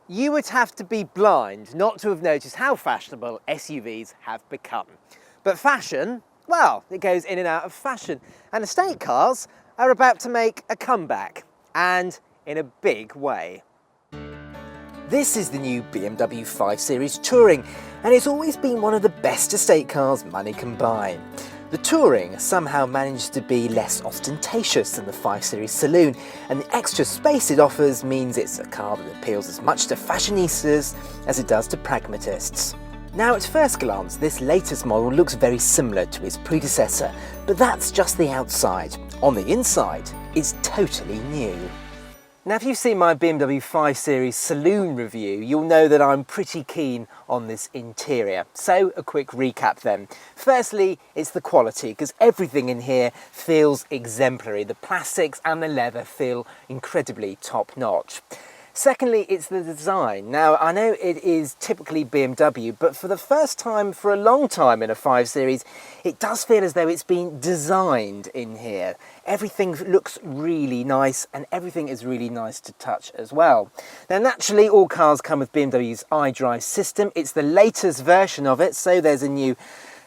You would have to be blind not to have noticed how fashionable SUVs have become. But fashion, well, it goes in and out of fashion, and estate cars are about to make a comeback, and in a big way. This is the new BMW 5 Series Touring, and it's always been one of the best estate cars money can buy. The Touring somehow managed to be less ostentatious than the 5 Series Saloon, and the extra space it offers means it's a car that appeals as much to fashionistas as it does to pragmatists. Now at first glance, this latest model looks very similar to its predecessor, but that's just the outside. On the inside, it's totally new. Now if you've seen my BMW 5 Series Saloon review, you'll know that I'm pretty keen on this interior. So a quick recap then. Firstly, it's the quality, because everything in here feels exemplary. The plastics and the leather feel incredibly top-notch. Secondly, it's the design. Now, I know it is typically BMW, but for the first time for a long time in a 5 Series, it does feel as though it's been designed in here. Everything looks really nice, and everything is really nice to touch as well. Now, naturally, all cars come with BMW's iDrive system. It's the latest version of it, so there's a new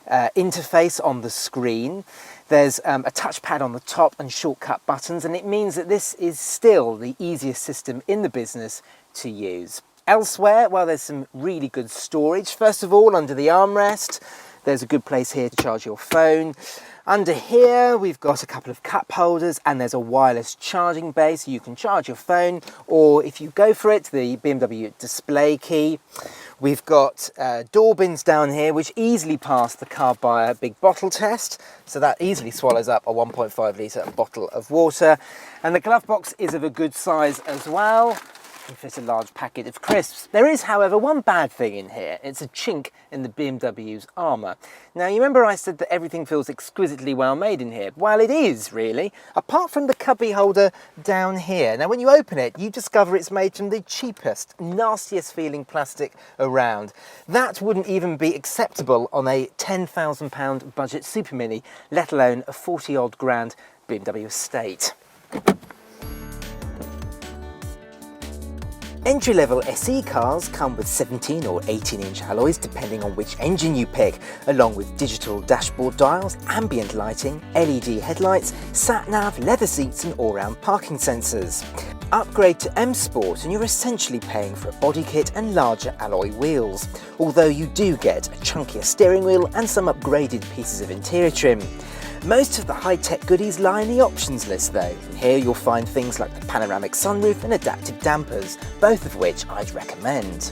interface on the screen. There's a touchpad on the top and shortcut buttons, and it means that this is still the easiest system in the business to use. Elsewhere, well, there's some really good storage. First of all, under the armrest, there's a good place here to charge your phone. Under here, we've got a couple of cup holders, and there's a wireless charging base. You can charge your phone, or if you go for it, the BMW display key. We've got door bins down here, which easily pass the Carbuyer big bottle test. So that easily swallows up a 1.5 litre bottle of water. And the glove box is of a good size as well. You can fit a large packet of crisps. There is, however, one bad thing in here. It's a chink in the BMW's armour. Now, you remember I said that everything feels exquisitely well made in here? Well, it is, really, apart from the cubby holder down here. Now, when you open it, you discover it's made from the cheapest, nastiest feeling plastic around. That wouldn't even be acceptable on a £10,000 budget Super Mini, let alone a 40-odd grand BMW estate. Entry-level SE cars come with 17 or 18-inch alloys depending on which engine you pick, along with digital dashboard dials, ambient lighting, LED headlights, sat-nav, leather seats and all-round parking sensors. Upgrade to M Sport and you're essentially paying for a body kit and larger alloy wheels, although you do get a chunkier steering wheel and some upgraded pieces of interior trim. Most of the high-tech goodies lie in the options list though. Here you'll find things like the panoramic sunroof and adaptive dampers, both of which I'd recommend.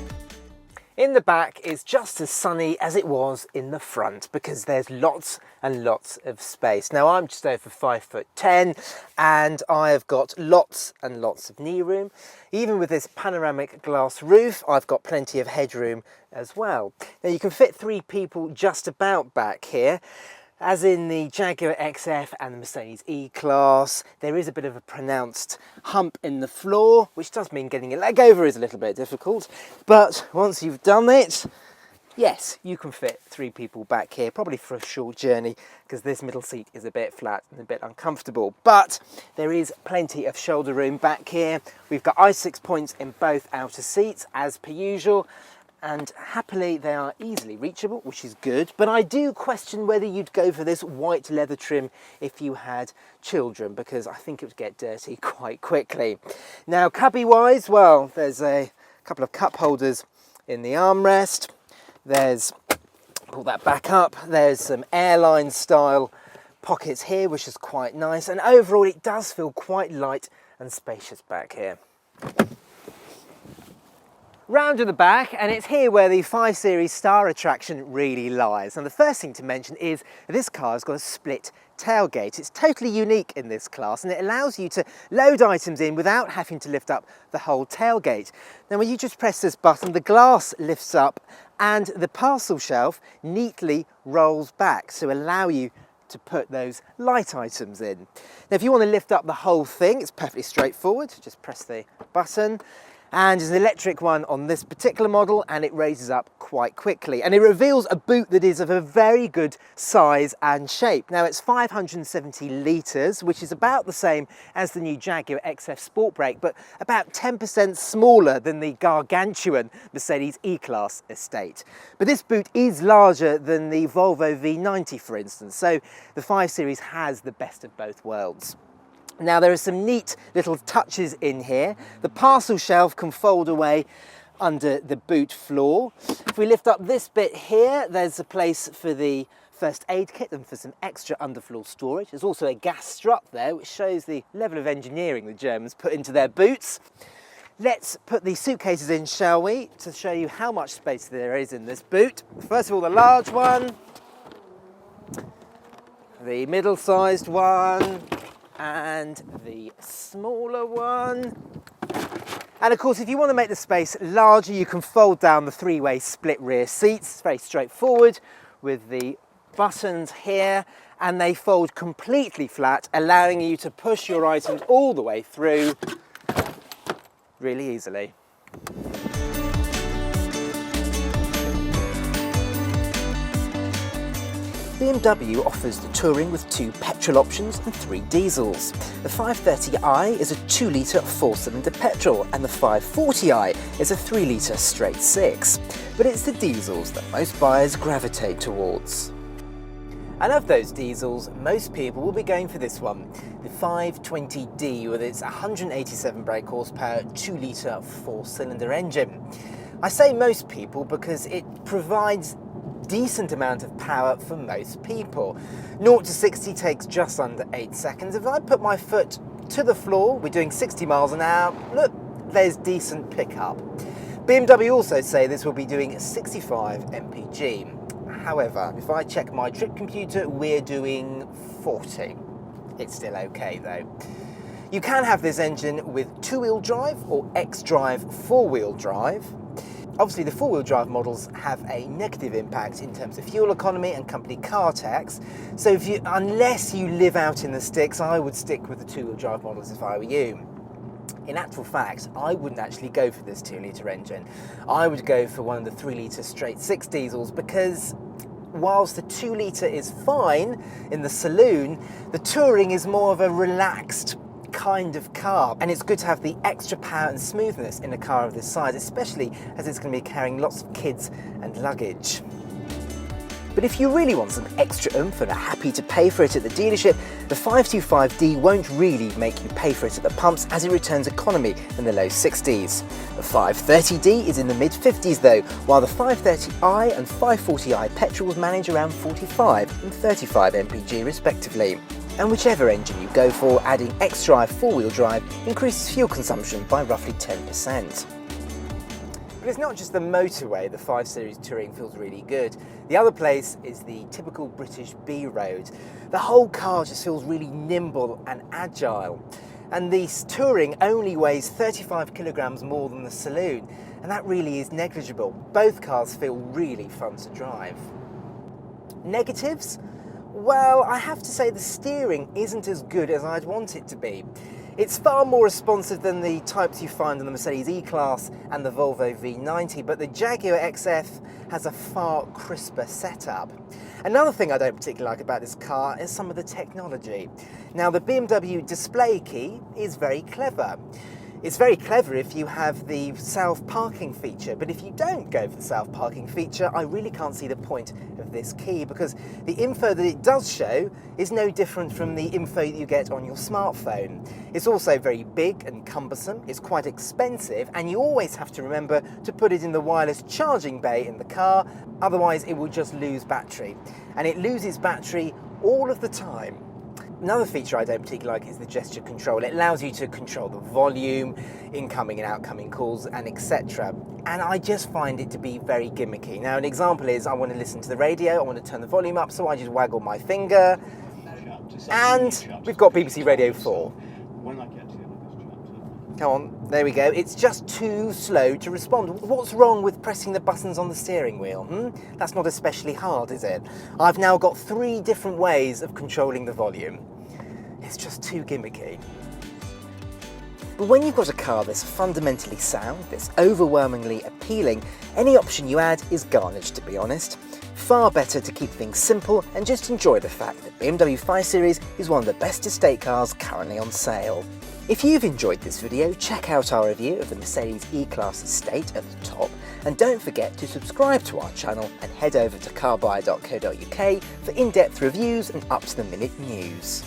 In the back is just as sunny as it was in the front because there's lots and lots of space. Now I'm just over 5'10" and I have got lots and lots of knee room. Even with this panoramic glass roof, I've got plenty of headroom as well. Now you can fit 3 people just about back here. As in the Jaguar XF and the Mercedes E-Class, there is a bit of a pronounced hump in the floor, which does mean getting a leg over is a little bit difficult. But once you've done it, yes, you can fit 3 people back here, probably for a short journey, because this middle seat is a bit flat and a bit uncomfortable. But there is plenty of shoulder room back here. We've got i6 points in both outer seats, as per usual. And happily they are easily reachable, which is good, but I do question whether you'd go for this white leather trim if you had children, because I think it would get dirty quite quickly. Now cubby wise, well, there's a couple of cup holders in the armrest. There's, pull that back up, there's some airline style pockets here, which is quite nice, and overall it does feel quite light and spacious back here. Round to the back, and it's here where the 5 Series star attraction really lies. And the first thing to mention is this car has got a split tailgate. It's totally unique in this class, and it allows you to load items in without having to lift up the whole tailgate. Now when you just press this button, the glass lifts up and the parcel shelf neatly rolls back to allow you to put those light items in. Now if you want to lift up the whole thing, it's perfectly straightforward. Just press the button. And there's an electric one on this particular model, and it raises up quite quickly. And it reveals a boot that is of a very good size and shape. Now it's 570 litres, which is about the same as the new Jaguar XF Sport Brake, but about 10% smaller than the gargantuan Mercedes E-Class estate. But this boot is larger than the Volvo V90, for instance, so the 5 Series has the best of both worlds. Now there are some neat little touches in here. The parcel shelf can fold away under the boot floor. If we lift up this bit here, there's a place for the first aid kit and for some extra underfloor storage. There's also a gas strap there, which shows the level of engineering the Germans put into their boots. Let's put the suitcases in, shall we, to show you how much space there is in this boot. First of all, the large one, the middle-sized one, and the smaller one. And of course, if you want to make the space larger, you can fold down the 3-way split rear seats. It's very straightforward with the buttons here, and they fold completely flat, allowing you to push your items all the way through really easily. BMW offers the Touring with 2 petrol options and 3 diesels. The 530i is a 2-litre 4-cylinder petrol, and the 540i is a 3-litre straight 6. But it's the diesels that most buyers gravitate towards. And of those diesels, most people will be going for this one, the 520d, with its 187 brake horsepower 2-litre 4-cylinder engine. I say most people because it provides decent amount of power for most people. 0 to 60 takes just under 8 seconds. If I put my foot to the floor, we're doing 60 miles an hour, look, there's decent pickup. BMW also say this will be doing 65 mpg. However, if I check my trip computer, we're doing 40. It's still okay though. You can have this engine with 2-wheel drive or X-Drive 4-wheel drive. Obviously, the 4-wheel drive models have a negative impact in terms of fuel economy and company car tax. So unless you live out in the sticks, I would stick with the 2-wheel drive models if I were you. In actual fact, I wouldn't actually go for this 2-litre engine. I would go for one of the 3-litre straight 6 diesels, because whilst the 2-litre is fine in the saloon, the Touring is more of a relaxed kind of car, and it's good to have the extra power and smoothness in a car of this size, especially as it's going to be carrying lots of kids and luggage. But if you really want some extra oomph and are happy to pay for it at the dealership, the 525d won't really make you pay for it at the pumps, as it returns economy in the low 60s. The 530d is in the mid 50s though, while the 530i and 540i petrols manage around 45 and 35 mpg respectively. And whichever engine you go for, adding X-Drive 4-wheel drive increases fuel consumption by roughly 10%. But it's not just the motorway the 5 Series Touring feels really good. The other place is the typical British B road. The whole car just feels really nimble and agile. And the Touring only weighs 35 kilograms more than the saloon, and that really is negligible. Both cars feel really fun to drive. Negatives? Well, I have to say the steering isn't as good as I'd want it to be. It's far more responsive than the types you find in the Mercedes E-Class and the Volvo V90, but the Jaguar XF has a far crisper setup. Another thing I don't particularly like about this car is some of the technology. Now, the BMW display key is very clever. It's very clever if you have the self-parking feature, but if you don't go for the self-parking feature, I really can't see the point of this key, because the info that it does show is no different from the info that you get on your smartphone. It's also very big and cumbersome, it's quite expensive, and you always have to remember to put it in the wireless charging bay in the car, otherwise it will just lose battery. And it loses battery all of the time. Another feature I don't particularly like is the gesture control. It allows you to control the volume, incoming and outcoming calls, and etc. And I just find it to be very gimmicky. Now, an example is I want to listen to the radio, I want to turn the volume up, so I just waggle my finger, and we've got BBC Radio 4. Come on, there we go. It's just too slow to respond. What's wrong with pressing the buttons on the steering wheel? That's not especially hard, is it? I've now got 3 different ways of controlling the volume. It's just too gimmicky. But when you've got a car that's fundamentally sound, that's overwhelmingly appealing, any option you add is garnished, to be honest. Far better to keep things simple and just enjoy the fact that BMW 5 Series is one of the best estate cars currently on sale. If you've enjoyed this video, check out our review of the Mercedes E-Class Estate at the top, and don't forget to subscribe to our channel and head over to carbuyer.co.uk for in-depth reviews and up-to-the-minute news.